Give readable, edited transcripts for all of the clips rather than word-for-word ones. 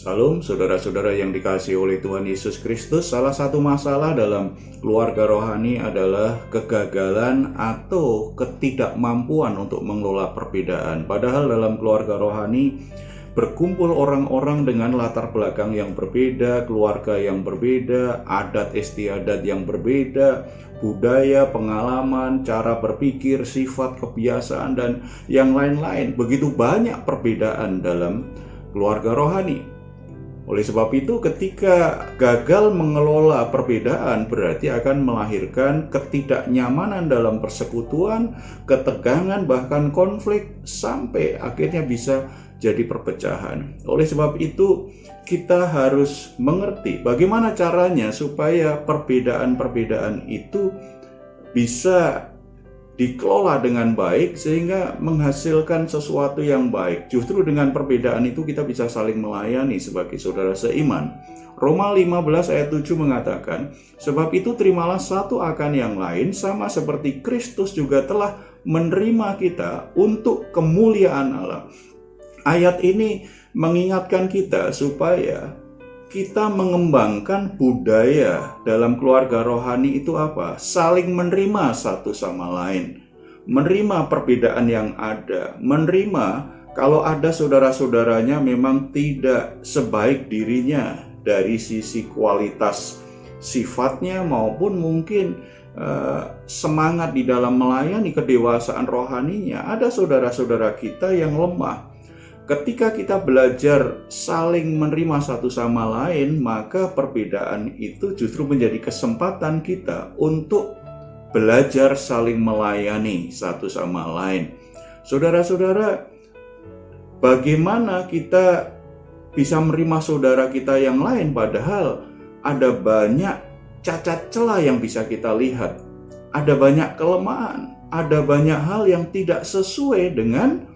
Salam saudara-saudara yang dikasihi oleh Tuhan Yesus Kristus. Salah satu masalah dalam keluarga rohani adalah kegagalan atau ketidakmampuan untuk mengelola perbedaan. Padahal dalam keluarga rohani berkumpul orang-orang dengan latar belakang yang berbeda, keluarga yang berbeda, adat istiadat yang berbeda, budaya, pengalaman, cara berpikir, sifat, kebiasaan, dan yang lain-lain. Begitu banyak perbedaan dalam keluarga rohani. Oleh sebab itu, ketika gagal mengelola perbedaan, berarti akan melahirkan ketidaknyamanan dalam persekutuan, ketegangan, bahkan konflik, sampai akhirnya bisa jadi perpecahan. Oleh sebab itu, kita harus mengerti bagaimana caranya supaya perbedaan-perbedaan itu bisa dikelola dengan baik sehingga menghasilkan sesuatu yang baik. Justru dengan perbedaan itu kita bisa saling melayani sebagai saudara seiman. Roma 15 ayat 7 mengatakan, sebab itu terimalah satu akan yang lain sama seperti Kristus juga telah menerima kita untuk kemuliaan Allah. Ayat ini mengingatkan kita supaya kita mengembangkan budaya dalam keluarga rohani itu apa? Saling menerima satu sama lain. Menerima perbedaan yang ada. Menerima kalau ada saudara-saudaranya memang tidak sebaik dirinya dari sisi kualitas sifatnya maupun mungkin semangat di dalam melayani kedewasaan rohaninya. Ada saudara-saudara kita yang lemah. Ketika kita belajar saling menerima satu sama lain, maka perbedaan itu justru menjadi kesempatan kita untuk belajar saling melayani satu sama lain. Saudara-saudara, bagaimana kita bisa menerima saudara kita yang lain padahal ada banyak cacat celah yang bisa kita lihat. Ada banyak kelemahan, ada banyak hal yang tidak sesuai dengan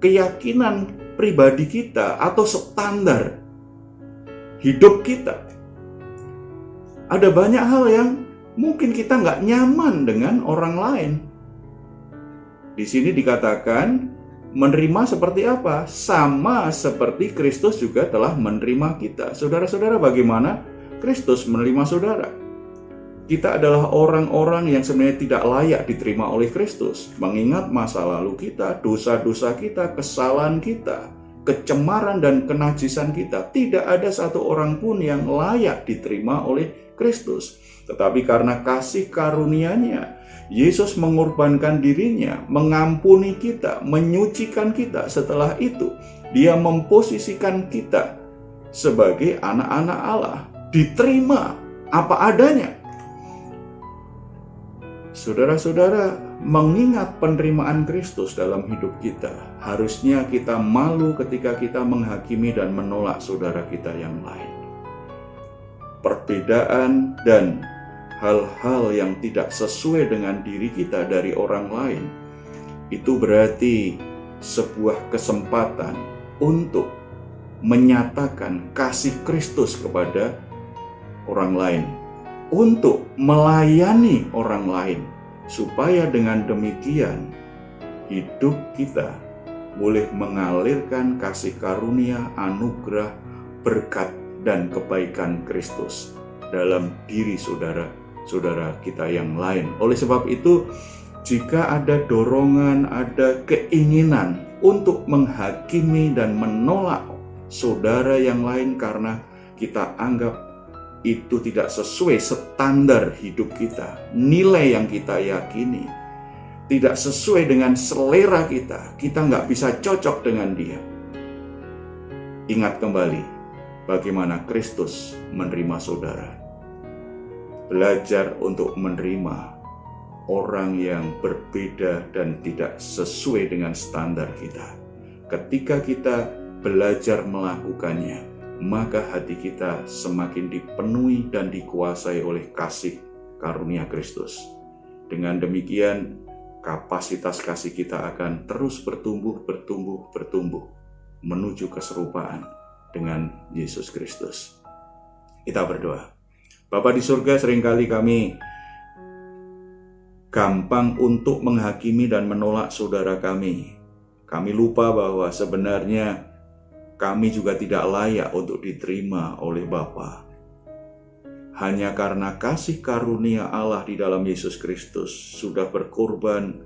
keyakinan pribadi kita atau standar hidup kita. Ada banyak hal yang mungkin kita nggak nyaman dengan orang lain. Di sini dikatakan menerima seperti apa? Sama seperti Kristus juga telah menerima kita. Saudara-saudara, bagaimana Kristus menerima saudara? Kita adalah orang-orang yang sebenarnya tidak layak diterima oleh Kristus. Mengingat masa lalu kita, dosa-dosa kita, kesalahan kita, kecemaran dan kenajisan kita. Tidak ada satu orang pun yang layak diterima oleh Kristus. Tetapi karena kasih karunia-Nya, Yesus mengorbankan dirinya, mengampuni kita, menyucikan kita. Setelah itu, Dia memposisikan kita sebagai anak-anak Allah. Diterima apa adanya. Saudara-saudara, mengingat penerimaan Kristus dalam hidup kita, harusnya kita malu ketika kita menghakimi dan menolak saudara kita yang lain. Perbedaan dan hal-hal yang tidak sesuai dengan diri kita dari orang lain, itu berarti sebuah kesempatan untuk menyatakan kasih Kristus kepada orang lain, untuk melayani orang lain, supaya dengan demikian hidup kita boleh mengalirkan kasih karunia, anugerah, berkat, dan kebaikan Kristus dalam diri saudara-saudara kita yang lain. Oleh sebab itu, jika ada dorongan, ada keinginan untuk menghakimi dan menolak saudara yang lain karena kita anggap itu tidak sesuai standar hidup kita, nilai yang kita yakini, tidak sesuai dengan selera kita nggak bisa cocok dengan dia. Ingat kembali bagaimana Kristus menerima saudara. Belajar untuk menerima orang yang berbeda dan tidak sesuai dengan standar kita. Ketika kita belajar melakukannya, maka hati kita semakin dipenuhi dan dikuasai oleh kasih karunia Kristus. Dengan demikian, kapasitas kasih kita akan terus bertumbuh menuju keserupaan dengan Yesus Kristus. Kita berdoa. Bapa di surga, seringkali kami gampang untuk menghakimi dan menolak saudara kami. Kami lupa bahwa sebenarnya kami juga tidak layak untuk diterima oleh Bapa. Hanya karena kasih karunia Allah di dalam Yesus Kristus sudah berkorban,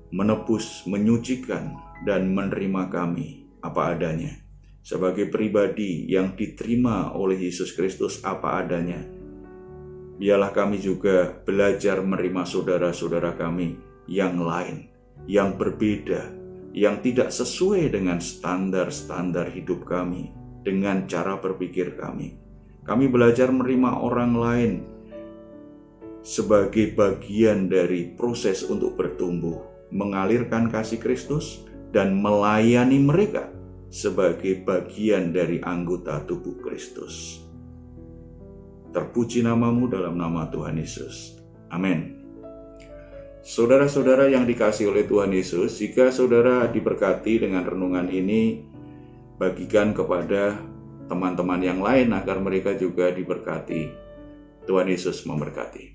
menebus, menyucikan, dan menerima kami apa adanya. Sebagai pribadi yang diterima oleh Yesus Kristus apa adanya, biarlah kami juga belajar menerima saudara-saudara kami yang lain, yang berbeda, yang tidak sesuai dengan standar-standar hidup kami, dengan cara berpikir kami. Kami belajar menerima orang lain sebagai bagian dari proses untuk bertumbuh, mengalirkan kasih Kristus, dan melayani mereka sebagai bagian dari anggota tubuh Kristus. Terpuji namamu dalam nama Tuhan Yesus. Amin. Saudara-saudara yang dikasihi oleh Tuhan Yesus, jika saudara diberkati dengan renungan ini, bagikan kepada teman-teman yang lain agar mereka juga diberkati. Tuhan Yesus memberkati.